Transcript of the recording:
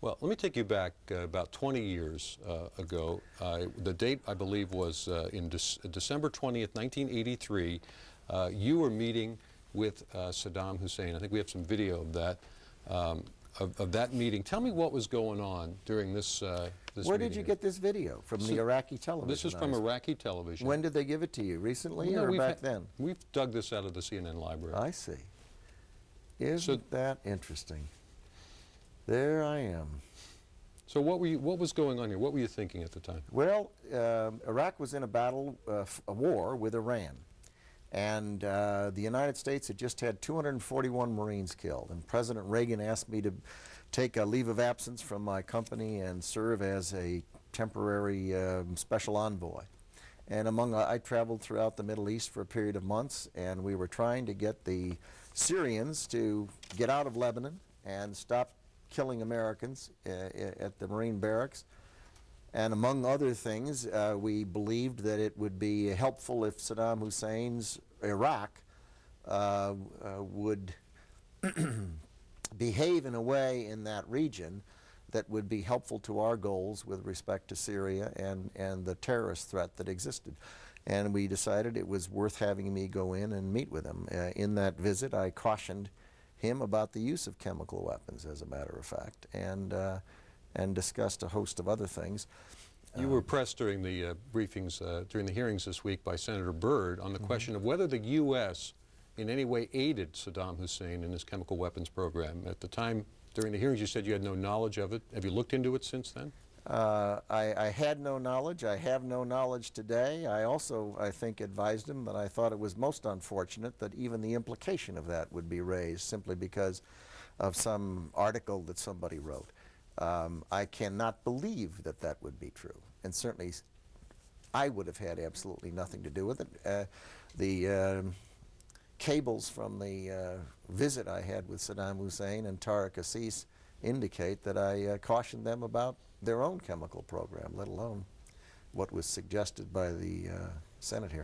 Well, let me take you back about 20 years ago. The date, I believe, was in December 20th, 1983. You were meeting with Saddam Hussein. I think we have some video of that. Of that meeting. Tell me what was going on during this Where did you get this video? From the Iraqi television? This is from Iraqi television. When did they give it to you? Recently or back then? We've dug this out of the CNN library. I see. Isn't that interesting? There I am. So what was going on here? What were you thinking at the time? Well, Iraq was in a battle, a war with Iran. And the United States had just had 241 Marines killed. And President Reagan asked me to take a leave of absence from my company and serve as a temporary special envoy. And I traveled throughout the Middle East for a period of months, and we were trying to get the Syrians to get out of Lebanon and stop killing Americans at the Marine barracks. And among other things, we believed that it would be helpful if Saddam Hussein's Iraq would behave in a way in that region that would be helpful to our goals with respect to Syria and the terrorist threat that existed. And we decided it was worth having me go in and meet with him. In that visit, I cautioned him about the use of chemical weapons, as a matter of fact, and discussed a host of other things. You were pressed during the briefings, during the hearings this week by Senator Byrd on the question of whether the U.S. in any way aided Saddam Hussein in his chemical weapons program. At the time, during the hearings, you said you had no knowledge of it. Have you looked into it since then? I had no knowledge. I have no knowledge today. I also, I think, advised him that I thought it was most unfortunate that even the implication of that would be raised simply because of some article that somebody wrote. I cannot believe that that would be true, and certainly I would have had absolutely nothing to do with it. The cables from the visit I had with Saddam Hussein and Tarik Aziz indicate that I cautioned them about their own chemical program, let alone what was suggested by the Senate here.